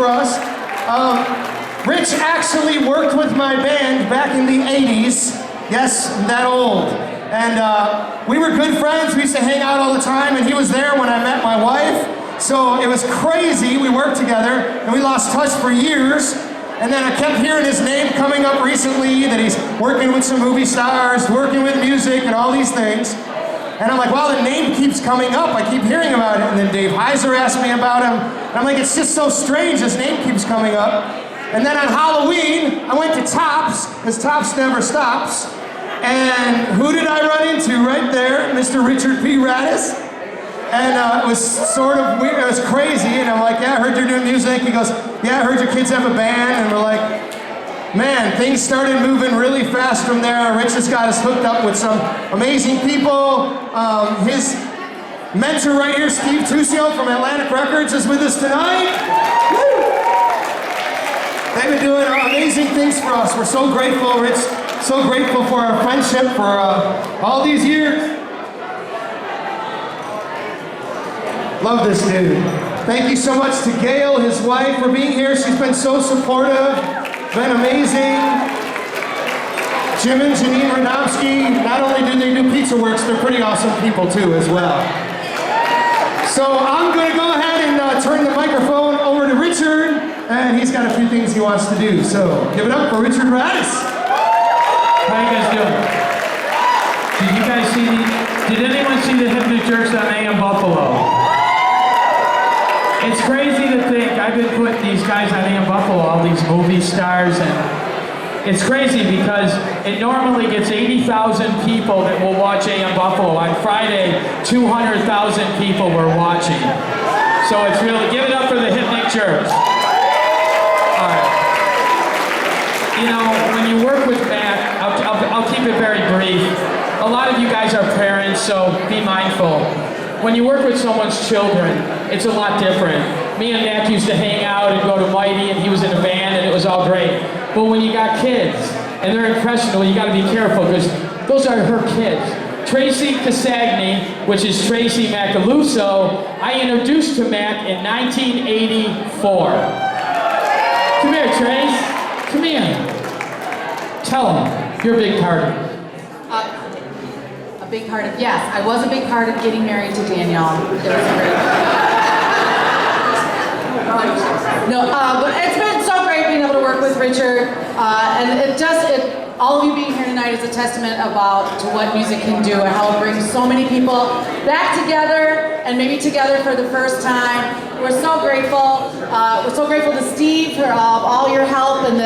for us. Rich actually worked with my band back in the 80s. Yes, I'm that old. And we were good friends. We used to hang out all the time, and he was there when I met my wife. So it was crazy. We worked together, and we lost touch for years. And then I kept hearing his name coming up recently, that he's working with some movie stars, working with music, and all these things. And I'm like, wow, the name keeps coming up. I keep hearing about it. And then Dave Heiser asked me about him. And I'm like, it's just so strange, his name keeps coming up. And then on Halloween, I went to Tops, because Tops never stops. And who did I run into right there? Mr. Richard P. Radice. And it was sort of weird, it was crazy. And I'm like, yeah, I heard you're doing music. He goes, yeah, I heard your kids have a band. And we're like, man, things started moving really fast from there. Rich has got us hooked up with some amazing people. His mentor right here, Steve Tuscio from Atlantic Records, is with us tonight. Woo! They've been doing amazing things for us. We're so grateful, Rich. So grateful for our friendship for all these years. Love this dude. Thank you so much to Gail, his wife, for being here. She's been so supportive. Been amazing. Jim and Janine Radomski, not only do they do Pizza Works, they're pretty awesome people too as well. So I'm going to go ahead and turn the microphone over to Richard, and he's got a few things he wants to do. So give it up for Richard Radice. How you guys doing? Did anyone see the Hypnic Jerks on AM Buffalo? It's crazy to think I've been putting these guys on AM Buffalo, all these movie stars, and it's crazy because it normally gets 80,000 people that will watch AM Buffalo. On Friday, 200,000 people were watching. So it's really, give it up for the Hypnic Jerks. All right. You know, when you work with Matt, I'll keep it very brief. A lot of you guys are parents, so be mindful. When you work with someone's children, it's a lot different. Me and Matt used to hang out and go to Mighty, and he was in a band, and it was all great. But when you got kids, and they're impressionable, you gotta be careful, because those are her kids. Tracy Casagni, which is Tracy Macaluso, I introduced to Mac in 1984. Come here, Trace. Come here. Tell him, you're a big part of it. A big part of, yes, I was a big part of getting married to Danielle. It was great. But it's been so great being able to work with Richard. And all of you being here tonight is a testament to what music can do and how it brings so many people back together, and maybe together for the first time. We're so grateful. We're so grateful to Steve for all your help and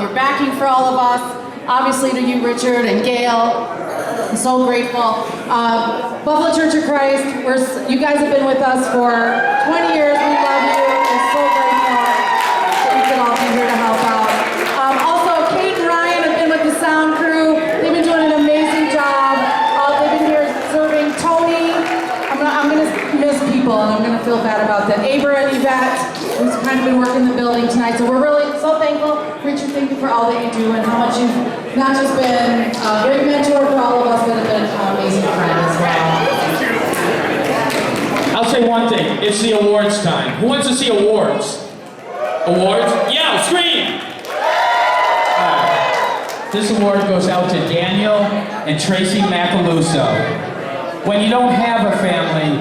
your backing for all of us. Obviously to you, Richard, and Gail. I'm so grateful. Buffalo Church of Christ, you guys have been with us for 20 years. We love you. We're so grateful that you can all be here to help out. Also, Kate and Ryan have been with the sound crew. They've been doing an amazing job. They've been here serving Tony. I'm going to miss people, and I'm going to feel bad about that. Abra and Yvette, who's kind of been working the building tonight. So we're really so thankful. Richard, thank you for all that you do and how much you've not just been a great mentor for all of us, but have been an amazing friend as well. I'll say one thing, it's the awards time. Who wants to see awards? Awards? Yeah, scream! This award goes out to Daniel and Tracy Macaluso. When you don't have a family,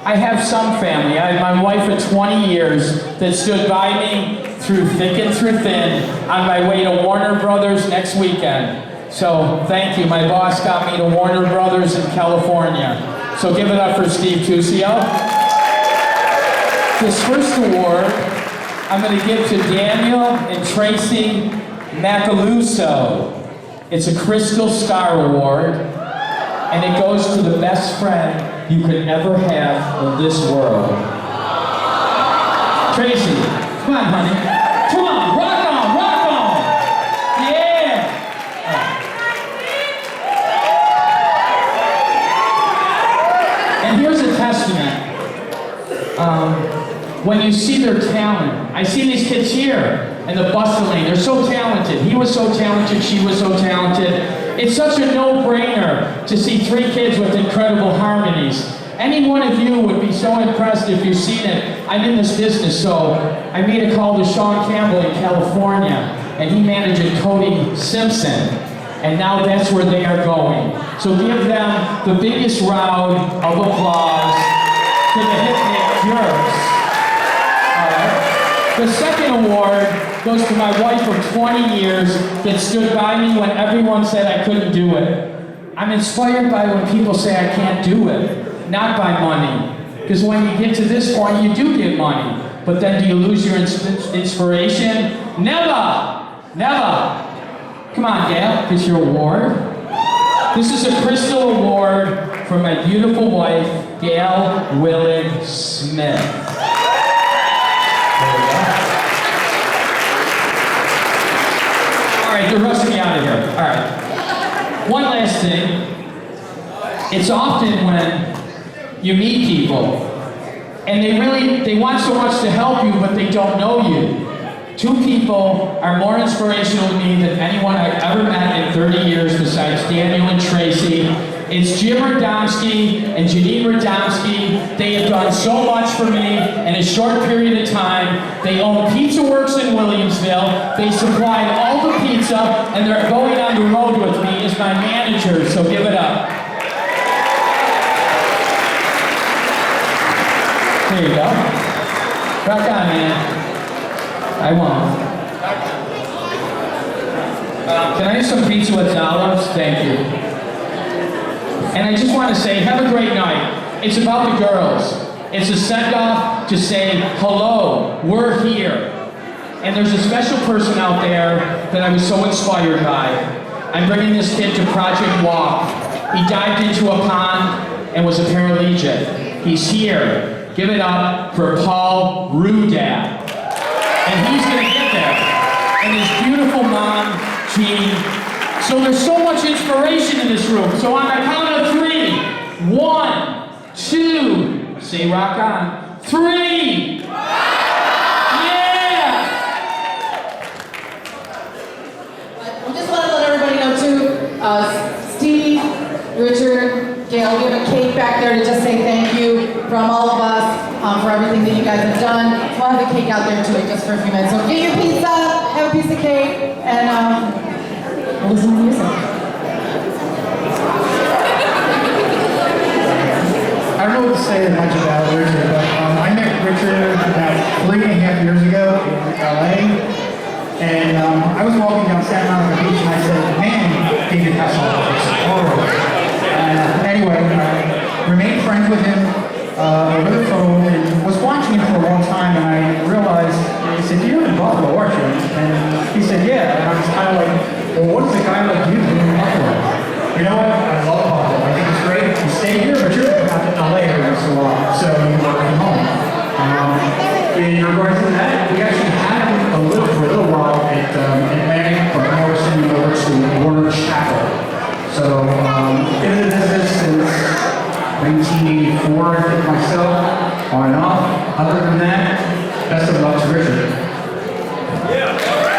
I have some family. I had my wife for 20 years that stood by me through thick and through thin on my way to Warner Brothers next weekend. So thank you. My boss got me to Warner Brothers in California. So give it up for Steve Tuscio. This first award I'm going to give to Daniel and Tracy Macaluso. It's a Crystal Star Award, and it goes to the best friend you could ever have in this world. Tracy, come on, honey. Come on, rock on, rock on. Yeah. And here's a testament. When you see their talent, I see these kids here and the bustling, they're so talented. He was so talented, she was so talented. It's such a no-brainer to see three kids with incredible harmonies. Any one of you would be so impressed if you've seen it. I'm in this business, so I made a call to Sean Campbell in California, and he managed Cody Simpson, and now that's where they are going. So give them the biggest round of applause to the Hypnic Jerks. All right. The second award goes to my wife of 20 years that stood by me when everyone said I couldn't do it. I'm inspired by when people say I can't do it, not by money. Because when you get to this point, you do get money. But then do you lose your inspiration? Never! Never! Come on, Gail, here's your award. This is a Crystal Award for my beautiful wife, Gail Willig Smith. There we go. All right, they're rushing me out of here. All right. One last thing. It's often when you meet people and they want so much to help you, but they don't know you. Two people are more inspirational to me than anyone I've ever met in 30 years besides Daniel and Tracy. It's Jim Radomski and Janine Radomski. They have done so much for me in a short period of time. They own Pizza Works in Williamsville. They supplied all the pizza, and they're going on the road with me as my manager, so give it up. There you go. Rock on, man. I won't. Can I have some pizza with olives? Thank you. And I just want to say, have a great night. It's about the girls. It's a send-off to say, hello, we're here. And there's a special person out there that I was so inspired by. I'm bringing this kid to Project Walk. He dived into a pond and was a paraplegic. He's here. Give it up for Paul Rudad. And he's going to get there. And his beautiful mom, Jean. So there's so much inspiration in this room. So on the count of 3, 1, 2, say rock on. 3! Yeah! I just want to let everybody know too, Steve, Richard, Gail, we have a cake back there to just say thank you from all of us for everything that you guys have done. We'll have a cake out there too just for a few minutes. So get your pizza, have a piece of cake, and we'll listen to music. I don't know what to say much about Richard, but I met Richard about 3.5 years ago in LA, and I was walking down Santa Monica Beach and I said, man, David Hasselhoff is horrible. Anyway, I remained friends with him over the phone and was watching him for a long time, and I realized, he said, you're in Buffalo, aren't you? And he said, yeah, and I was kind of like, well, what does a guy like you do in Buffalo? You know what? I love Buffalo. I think it's great. You stay here, but you're out in LA every once in a while, so you work from home. In regards to that, we actually had him for a little while at Atlantic, from Morrison over to Warner Chapel. So, been in the business since 1984, I think myself, on and off. Other than that, best of luck to Richard. Yeah.